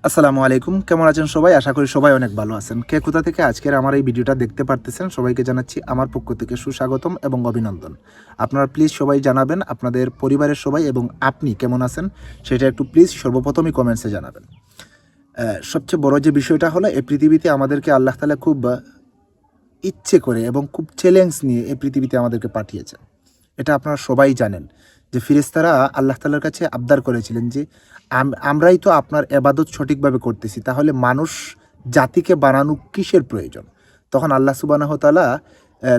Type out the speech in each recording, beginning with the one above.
আসসালামু আলাইকুম, কেমন আছেন সবাই? আশা করি সবাই অনেক ভালো আছেন। কে কোথা থেকে আজকের আমার এই ভিডিওটা দেখতে পারতেছেন, সবাইকে জানাচ্ছি আমার পক্ষ থেকে সুস্বাগতম এবং অভিনন্দন। আপনারা প্লিজ সবাই জানাবেন আপনাদের পরিবারের সবাই এবং আপনি কেমন আছেন সেটা একটু প্লিজ সর্বপ্রথমই কমেন্টসে জানাবেন। সবচেয়ে বড় যে বিষয়টা হলো, এই পৃথিবীতে আমাদেরকে আল্লাহ তাআলা খুব ইচ্ছে করে এবং খুব চ্যালেঞ্জ নিয়ে এই পৃথিবীতে আমাদেরকে পাঠিয়েছেন। এটা আপনারা সবাই জানেন যে ফেরেশতারা আল্লাহ তাআলার কাছে আবদার করেছিলেন যে আমরাই তো আপনার এবাদত সঠিকভাবে করতেছি, তাহলে মানুষ জাতিকে বানানো কিসের প্রয়োজন? তখন আল্লাহ সুবহানাহু ওয়া তাআলা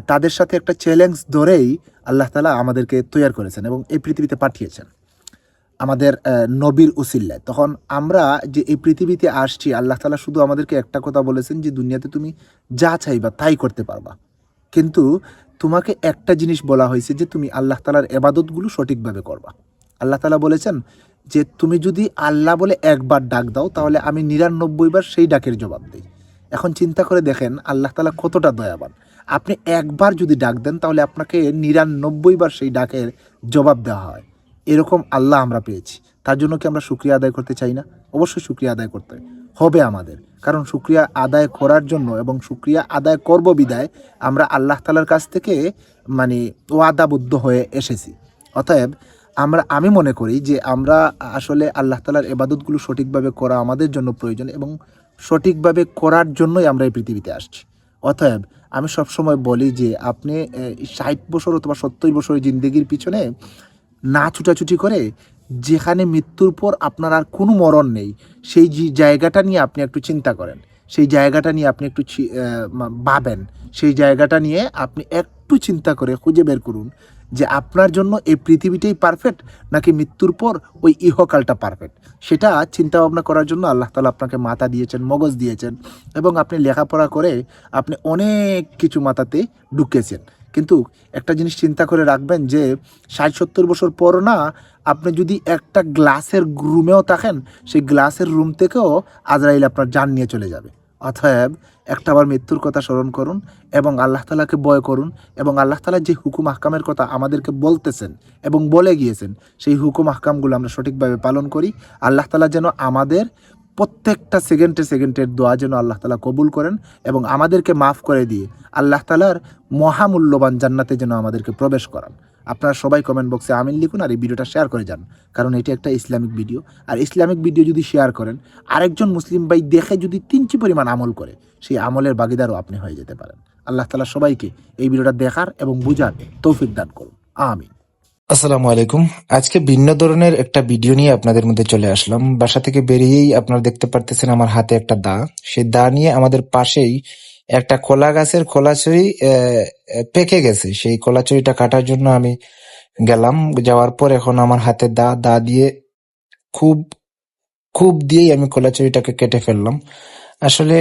তাদের সাথে একটা চ্যালেঞ্জ ধরেই আল্লাহ তাআলা আমাদেরকে তৈয়ার করেছেন এবং এই পৃথিবীতে পাঠিয়েছেন আমাদের নবীর উসিল্লায়। তখন আমরা যে এই পৃথিবীতে আসছি, আল্লাহ তাআলা শুধু আমাদেরকে একটা কথা বলেছেন যে দুনিয়াতে তুমি যা চাইবা তাই করতে পারবা। কিন্তু তোমাকে একটা জিনিস বলা হয়েছে যে তুমি আল্লাহ তাআলার ইবাদতগুলো সঠিকভাবে করবা। আল্লাহ তাআলা বলেছেন যে তুমি যদি আল্লাহ বলে একবার ডাক দাও, তাহলে আমি ৯৯ বার সেই ডাকের জবাব দেই। এখন চিন্তা করে দেখেন আল্লাহ তাআলা কতটা দয়াবান। আপনি একবার যদি ডাক দেন, তাহলে আপনাকে ৯৯ বার সেই ডাকের জবাব দেওয়া হয়। এরকম আল্লাহ আমরা পেয়েছি। তার জন্য কি আমরা শুকরিয়া আদায় করতে চাই না? অবশ্যই শুকরিয়া আদায় করতে হবে আমাদের। কারণ শুকরিয়া আদায় করার জন্য এবং শুকরিয়া আদায় করব বিধায় আমরা আল্লাহ তাআলার কাছ থেকে মানে ওয়াদাবদ্ধ হয়ে এসেছি। অতএব আমি মনে করি যে আমরা আসলে আল্লাহ তাআলার ইবাদতগুলো সঠিকভাবে করা আমাদের জন্য প্রয়োজন এবং সঠিকভাবে করার জন্যই আমরা এই পৃথিবীতে আসছি। অতএব আমি সবসময় বলি যে আপনি ৬০ বছর অথবা ৭০ বছরের জিন্দেগির পিছনে না ছুটাছুটি করে, যেখানে মৃত্যুর পর আপনার আর কোনো মরণ নেই, সেই জায়গাটা নিয়ে আপনি একটু চিন্তা করেন। সেই জায়গাটা নিয়ে আপনি একটু ভাবেন। সেই জায়গাটা নিয়ে আপনি একটু চিন্তা করে খুঁজে বের করুন যে আপনার জন্য এই পৃথিবীটাই পারফেক্ট নাকি মৃত্যুর পর ওই ইহকালটা পারফেক্ট। সেটা চিন্তা ভাবনা করার জন্য আল্লাহ তাআলা আপনাকে মাথা দিয়েছেন, মগজ দিয়েছেন এবং আপনি লেখাপড়া করে আপনি অনেক কিছু মাথাতে ঢুকিয়েছেন। কিন্তু একটা জিনিস চিন্তা করে রাখবেন যে ৬০-৭০ বছর পর না, আপনি যদি একটা গ্লাসের রুমেও থাকেন, সেই গ্লাসের রুম থেকেও আজরাইল আপনার জান নিয়ে চলে যাবে। অতএব একটাবার মৃত্যুর কথা স্মরণ করুন এবং আল্লাহ তাআলাকে ভয় করুন এবং আল্লাহ তাআলা যে হুকুম আহকামের কথা আমাদেরকে বলতেছেন এবং বলে গিয়েছেন, সেই হুকুম আহকামগুলো আমরা সঠিকভাবে পালন করি। আল্লাহ তাআলা যেন আমাদের প্রত্যেকটা সেকেন্ডের দোয়া যেন আল্লাহ তাআলা কবুল করেন এবং আমাদেরকে মাফ করে দিয়ে আল্লাহ তাআলার মহামূল্যবান জান্নাতে যেন আমাদেরকে প্রবেশ করান। আপনারা সবাই কমেন্ট বক্সে আমিন লিখুন আর এই ভিডিওটা শেয়ার করে যান, কারণ এটি একটা ইসলামিক ভিডিও। আর ইসলামিক ভিডিও যদি শেয়ার করেন, আরেকজন মুসলিম ভাই দেখে যদি ৩ পরিমাণ আমল করে, সেই আমলের ভাগিদারও আপনি হয়ে যেতে পারেন। আল্লাহ তাআলা সবাইকে এই ভিডিওটা দেখার এবং বুঝার তৌফিক দান করুন। আমিন। আসসালামু আলাইকুম। আজকে ভিন্ন ধরনের একটা ভিডিও নিয়ে আপনাদের মধ্যে চলে আসলাম। বাসা থেকে বেরিয়েই আপনারা দেখতে পারতেছেন আমার হাতে একটা দা। সেই দা নিয়ে আমাদের পাশেই একটা কলা গাছের কলাচুরি পেকে গেছে। সেই কলাচুরিটা কাটার জন্য আমি গেলাম। যাওয়ার পর এখন আমার হাতে দা দিয়ে খুব খুব দিয়েই আমি কলাচুরিটাকে কেটে ফেললাম। আসলে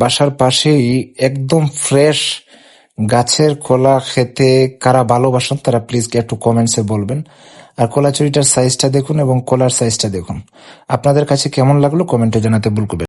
বাসার পাশেই একদম ফ্রেশ গাছের কলা খেতে কারা ভালোবাসেন তারা প্লিজ একটু কমেন্টসে বলবেন। আর কলাচুরিটার সাইজটা দেখুন এবং কলার সাইজটা দেখুন। আপনাদের কাছে কেমন লাগলো কমেন্টে জানাতে ভুল করবেন।